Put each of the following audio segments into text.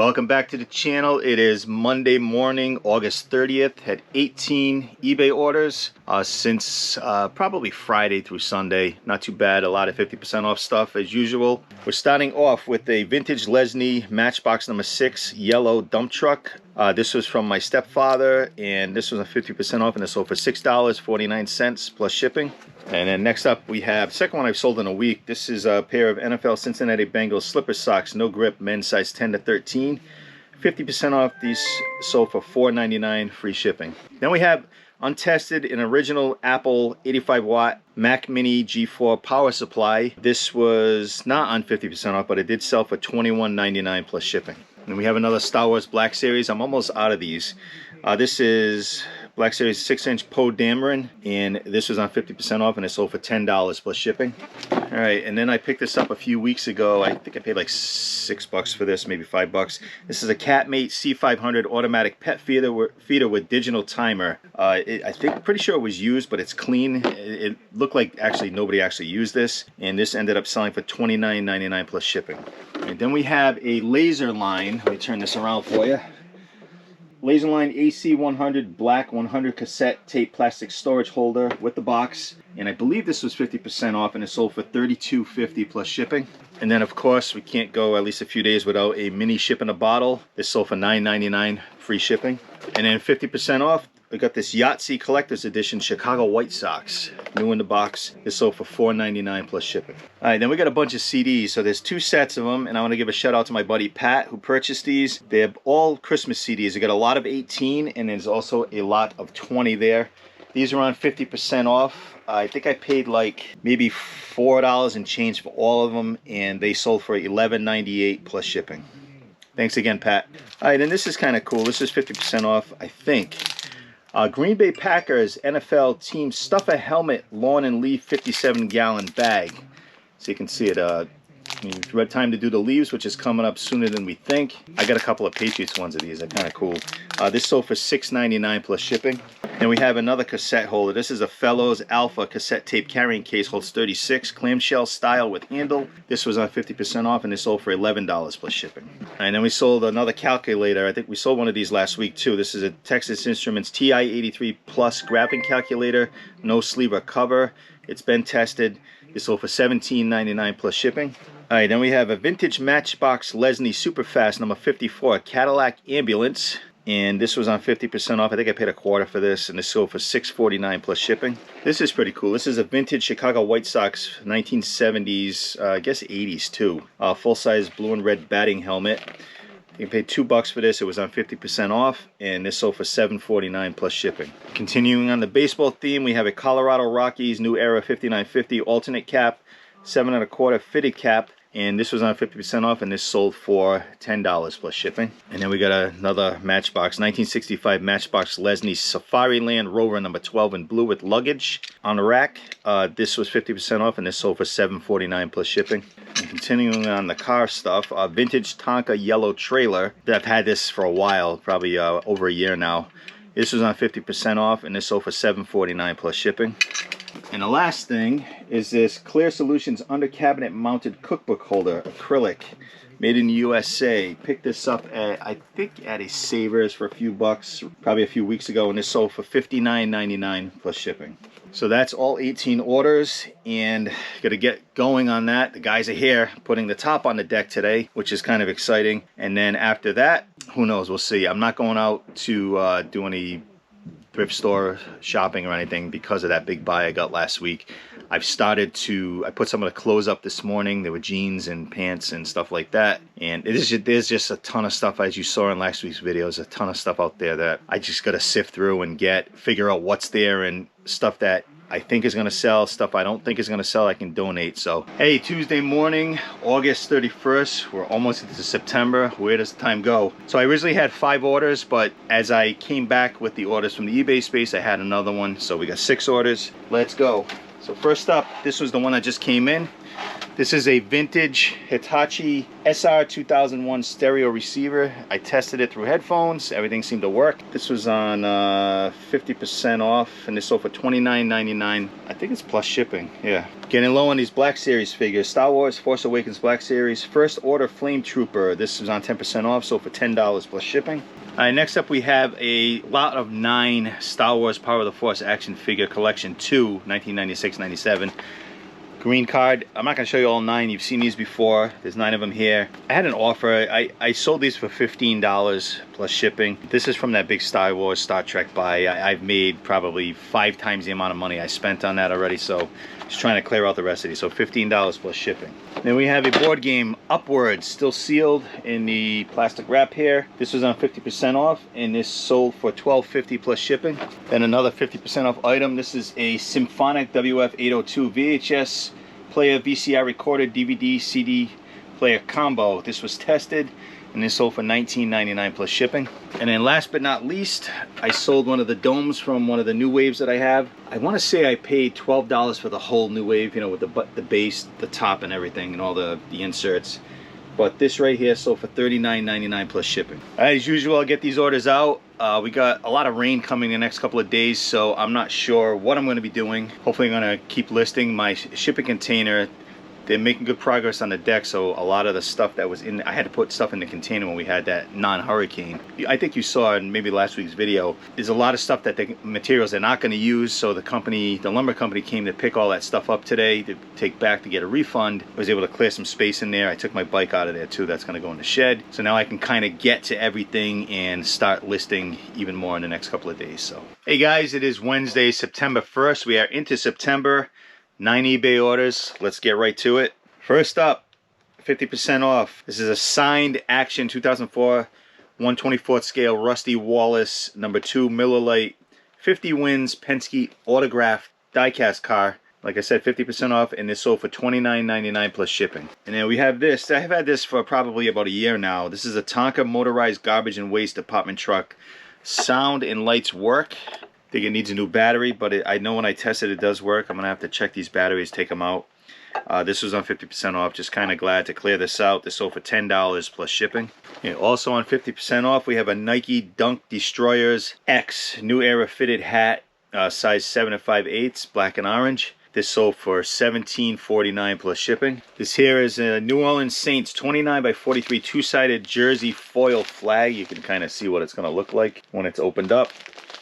Welcome back to the channel. It is Monday morning, August 30th. Had 18 eBay orders since probably Friday through Sunday. Not too bad. A lot of 50% off stuff as usual. We're starting off with a vintage Lesney Matchbox number 6 yellow dump truck. This was from my stepfather, and this was a 50% off, and it sold for $6.49 plus shipping. And then next up we have, second one I've sold in a week. This is a pair of NFL Cincinnati Bengals slipper socks, no grip, men's size 10 to 13. 50% off. These sold for $4.99, free shipping. Then we have untested an original Apple 85 watt Mac Mini G4 power supply. This was not on 50% off, but it did sell for $21.99 plus shipping. And we have another Star Wars Black Series. I'm almost out of these. This is Black Series 6-inch Poe Dameron, and this was on 50% off, and it sold for $10 plus shipping. All right, and then I picked this up a few weeks ago. I think I paid like $6 for this, maybe $5. This is a Catmate C500 automatic pet feeder with digital timer. I think, pretty sure it was used, but it's clean. It looked like actually nobody actually used this, and this ended up selling for $29.99 plus shipping. And then we have a laser line. Let me turn this around for you. Laserline AC100 black 100 cassette tape plastic storage holder with the box, and I believe this was 50% off, and it sold for $32.50 plus shipping. And then of course we can't go at least a few days without a mini ship in a bottle. This sold for $9.99 free shipping. And then 50% off, we got this Yahtzee Collector's Edition Chicago White Sox, new in the box. This sold for $4.99 plus shipping. All right, then we got a bunch of CDs. So there's 2 sets of them, and I want to give a shout out to my buddy Pat who purchased these. They're all Christmas CDs. We got a lot of 18, and there's also a lot of 20 there. These are on 50% off. I think I paid like maybe $4 and change for all of them, and they sold for $11.98 plus shipping. Thanks again, Pat. All right, and this is kind of cool. This is 50% off, I think. Green Bay Packers NFL team Stuffer Helmet Lawn and Leaf 57-gallon bag. So you can see it. It's red time to do the leaves, which is coming up sooner than we think. I got a couple of Patriots ones of these. They're kind of cool. This sold for $6.99 plus shipping. And we have another cassette holder. This is a Fellows Alpha cassette tape carrying case, holds 36, clamshell style with handle. This was on 50% off, and this sold for $11 plus shipping. And then we sold another calculator. I think we sold one of these last week too. This is a Texas Instruments TI-83 Plus graphing calculator, no sleeve or cover. It's been tested. This sold for $17.99 plus shipping. All right, then we have a vintage Matchbox Lesney Superfast number 54 Cadillac Ambulance, and this was on 50% off. I think I paid $1/4 for this, and this sold for $6.49 plus shipping. This is pretty cool. This is a vintage Chicago White Sox 1970s, I guess 80s too. Full-size blue and red batting helmet. You paid $2 for this. It was on 50% off, and this sold for $7.49 plus shipping. Continuing on the baseball theme, we have a Colorado Rockies New Era 5950 alternate cap, 7 1/4 fitted cap, and this was on 50% off, and this sold for $10 plus shipping. And then we got another Matchbox 1965 Matchbox Lesney Safariland Rover number 12 in blue with luggage on the rack. This was 50% off, and this sold for $7.49 plus shipping. And continuing on the car stuff, vintage Tonka yellow trailer. I've had this for a while, probably over a year now. This was on 50% off, and this sold for $7.49 plus shipping. And the last thing is this Clear Solutions under cabinet mounted cookbook holder, acrylic, made in the USA. Picked this up at, I think, at a Savers for a few bucks, probably a few weeks ago, and this sold for $59.99 plus shipping. So that's all 18 orders, and gotta get going on that. The guys are here putting the top on the deck today, which is kind of exciting. And then after that, who knows, we'll see. I'm not going out to do any thrift store shopping or anything because of that big buy I got last week. I put some of the clothes up this morning. There were jeans and pants and stuff like that, and there's just a ton of stuff, as you saw in last week's videos, a ton of stuff out there that I just gotta sift through and figure out what's there, and stuff that I think is going to sell, stuff I don't think is going to sell, I can donate. So hey, Tuesday morning, August 31st, we're almost into September. Where does the time go? So I originally had 5 orders, but as I came back with the orders from the eBay space, I had another one, so we got 6 orders. Let's go. So first up, this was the one that just came in. This is a vintage Hitachi SR 2001 stereo receiver. I tested it through headphones. Everything seemed to work. This was on 50% off, and this sold for $29.99. I think it's plus shipping. Yeah. Getting low on these Black Series figures. Star Wars Force Awakens Black Series. First Order Flame Trooper. This was on 10% off, sold for $10 plus shipping. Alright, next up we have a lot of 9 Star Wars Power of the Force action figure collection 2, 1996-97. Green card. I'm not going to show you all 9. You've seen these before. There's 9 of them here. I had an offer. I sold these for $15 plus shipping. This is from that big Star Wars, Star Trek buy. I've made probably 5 times the amount of money I spent on that already, so just trying to clear out the rest of these. So $15 plus shipping. Then we have a board game, Upwards, still sealed in the plastic wrap here. This was on 50% off, and this sold for $12.50 plus shipping. Then another 50% off item. This is a Symphonic WF-802 VHS player VCR recorder DVD CD player combo. This was tested, and this sold for $19.99 plus shipping. And then last but not least, I sold one of the domes from one of the new waves that I have. I want to say I paid $12 for the whole new wave, you know, with the base, the top and everything, and all the inserts. But this right here sold for $39.99 plus shipping. As usual, I'll get these orders out. We got a lot of rain coming the next couple of days, so I'm not sure what I'm going to be doing. Hopefully I'm going to keep listing my shipping container. They're making good progress on the deck, so a lot of the stuff that was in, I had to put stuff in the container when we had that non-hurricane. I think you saw in maybe last week's video, there's a lot of stuff that the materials they're not going to use, so the lumber company came to pick all that stuff up today to take back to get a refund. I was able to clear some space in there. I took my bike out of there too. That's going to go in the shed. So now I can kind of get to everything and start listing even more in the next couple of days. So, hey guys, it is Wednesday, September 1st. We are into September. 9 eBay orders. Let's get right to it. First up, 50% off. This is a signed Action 2004 1/24 scale Rusty Wallace number 2 Miller Lite 50 wins Penske autographed diecast car. Like I said, 50% off, and this sold for $29.99 plus shipping. And then we have this. I have had this for probably about a year now. This is a Tonka motorized garbage and waste department truck. Sound and lights work. I think it needs a new battery, but I know when I tested it does work. I'm gonna have to check these batteries, take them out. This was on 50% off. Just kind of glad to clear this out. This sold for $10 plus shipping. Okay, also on 50% off, we have a Nike Dunk Destroyers X new era fitted hat, size 7 5/8, black and orange. This sold for $17.49 plus shipping. This here is a New Orleans Saints 29 by 43 two-sided jersey foil flag. You can kind of see what it's going to look like when it's opened up.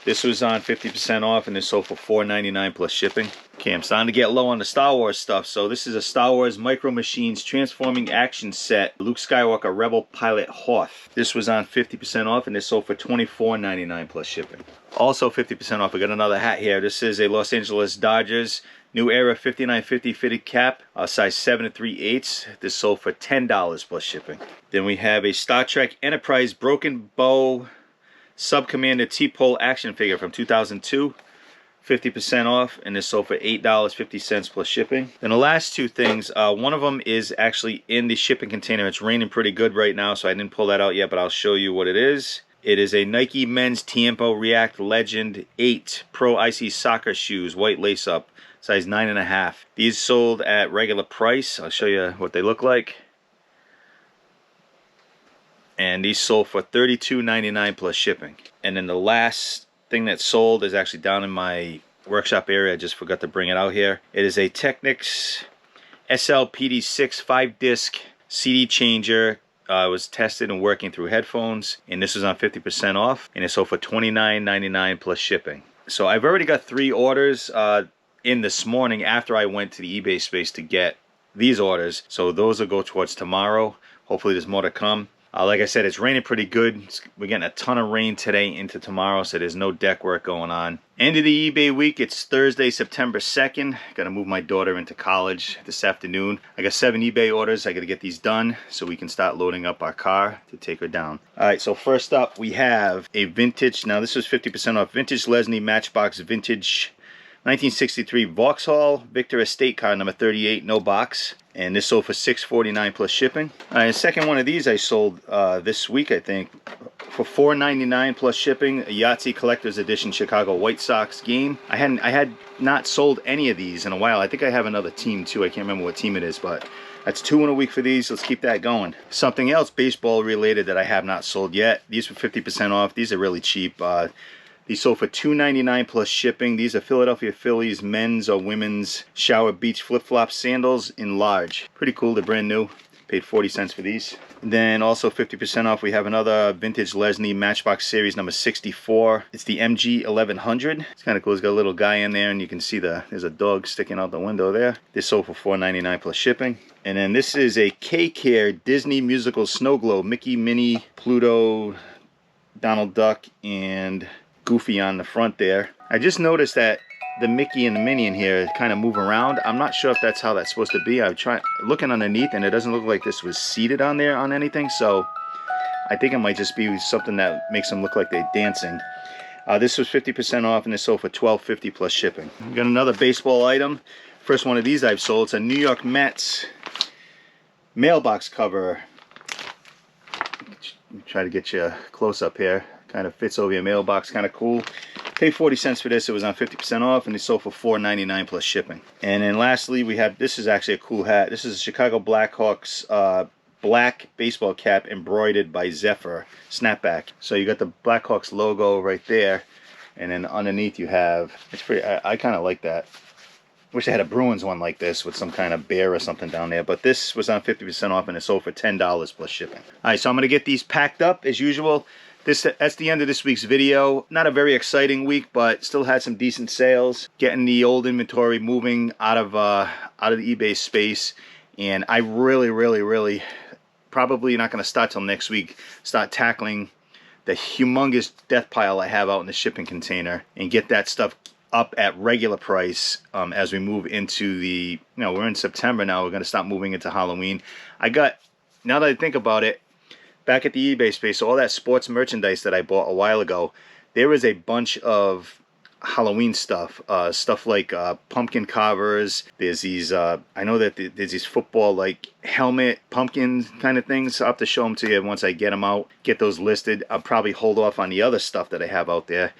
This was on 50% off, and this sold for $4.99 plus shipping. Okay, I'm starting to get low on the Star Wars stuff. So this is a Star Wars Micro Machines Transforming Action Set. Luke Skywalker Rebel Pilot Hoth. This was on 50% off, and this sold for $24.99 plus shipping. Also 50% off, we got another hat here. This is a Los Angeles Dodgers New Era 5950 fitted cap, size 7 3/8. This sold for $10 plus shipping. Then we have a Star Trek Enterprise Broken Bow Sub-Commander T-Pole action figure from 2002, 50% off, and this sold for $8.50 plus shipping. Then the last two things, one of them is actually in the shipping container. It's raining pretty good right now, so I didn't pull that out yet, but I'll show you what it is. It is a Nike Men's Tiempo React Legend 8 Pro Icy Soccer Shoes, white lace-up, size 9.5. These sold at regular price. I'll show you what they look like. And these sold for $32.99 plus shipping. And then the last thing that sold is actually down in my workshop area. I just forgot to bring it out here. It is a Technics SL-PD6 5-disc CD changer. It was tested and working through headphones. And this was on 50% off. And it sold for $29.99 plus shipping. So I've already got 3 orders in this morning after I went to the eBay space to get these orders. So those will go towards tomorrow. Hopefully there's more to come. Like I said, it's raining pretty good. We're getting a ton of rain today into tomorrow, so there's no deck work going on. End of the eBay week. It's Thursday, September 2nd. Got to move my daughter into college this afternoon. I got 7 eBay orders. I got to get these done so we can start loading up our car to take her down. All right, so first up, we have a vintage. Now, this was 50% off. Vintage Lesney Matchbox Vintage 1963 Vauxhall Victor Estate car number 38, no box. And this sold for $6.49 plus shipping. The second one of these I sold this week, I think, for $4.99 plus shipping. A Yahtzee Collector's Edition Chicago White Sox game. I had not sold any of these in a while. I think I have another team too. I can't remember what team it is, but that's 2 in a week for these. Let's keep that going. Something else baseball related that I have not sold yet. These were 50% off. These are really cheap. These sold for $2.99 plus shipping. These are Philadelphia Phillies men's or women's shower beach flip-flop sandals in large. Pretty cool. They're brand new. Paid 40 cents for these. And then also 50% off, we have another vintage Lesney Matchbox Series number 64. It's the MG 1100. It's kind of cool. It's got a little guy in there, and you can see there's a dog sticking out the window there. This sold for $4.99 plus shipping. And then this is a K-Care Disney Musical Snow Globe. Mickey, Minnie, Pluto, Donald Duck, and Goofy on the front there. I just noticed that the Mickey and the Minnie in here kind of move around. I'm not sure if that's how that's supposed to be. I've tried looking underneath, and it doesn't look like this was seated on there on anything, so I think it might just be something that makes them look like they're dancing. This was 50% off, and this sold for $12.50 plus shipping. We got another baseball item. First one of these I've sold. It's a New York Mets mailbox cover. Try to get you close up here. Kind of fits over your mailbox, kind of cool. Paid 40 cents for this. It was on 50% off, and it sold for $4.99 plus shipping. And then lastly, we have, this is actually a cool hat. This is a Chicago Blackhawks black baseball cap embroidered by Zephyr snapback. So you got the Blackhawks logo right there, and then underneath you have, it's pretty, I kind of like that. Wish I had a Bruins one like this with some kind of bear or something down there, but this was on 50% off, and it sold for $10 plus shipping. All right, so I'm going to get these packed up as usual. That's the end of this week's video. Not a very exciting week, but still had some decent sales. Getting the old inventory moving out of the eBay space, and I really probably not going to start till next week. Start tackling the humongous death pile I have out in the shipping container and get that stuff up at regular price as we move into the, we're in September now. We're going to start moving into Halloween. Now that I think about it, back at the eBay space, so all that sports merchandise that I bought a while ago, there is a bunch of Halloween stuff. Stuff like pumpkin carvers. There's these, I know that there's these football like helmet pumpkin kind of things. I'll have to show them to you once I get them out. Get those listed. I'll probably hold off on the other stuff that I have out there.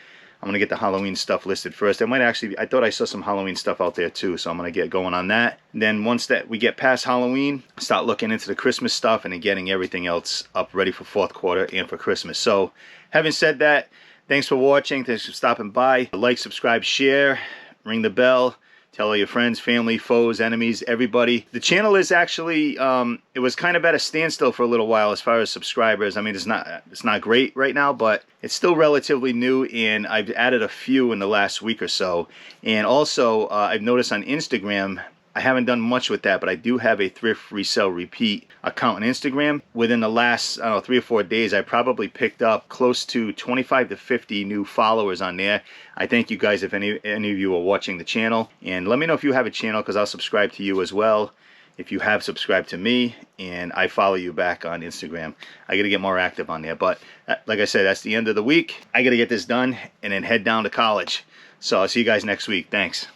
I'm going to get the Halloween stuff listed first. I thought I saw some Halloween stuff out there too, so I'm going to get going on that. And then once that we get past Halloween, start looking into the Christmas stuff and then getting everything else up ready for fourth quarter and for Christmas. So, having said that, thanks for watching. Thanks for stopping by. Like, subscribe, share, ring the bell. Tell all your friends, family, foes, enemies, everybody. The channel is actually, it was kind of at a standstill for a little while as far as subscribers. I mean, it's not great right now, but it's still relatively new, and I've added a few in the last week or so. And also, I've noticed on Instagram, I haven't done much with that, but I do have a Thrift, Resell, Repeat account on Instagram. Within the last, 3 or 4 days, I probably picked up close to 25 to 50 new followers on there. I thank you guys if any of you are watching the channel. And let me know if you have a channel, because I'll subscribe to you as well if you have subscribed to me, and I follow you back on Instagram. I got to get more active on there. But like I said, that's the end of the week. I got to get this done and then head down to college. So I'll see you guys next week. Thanks.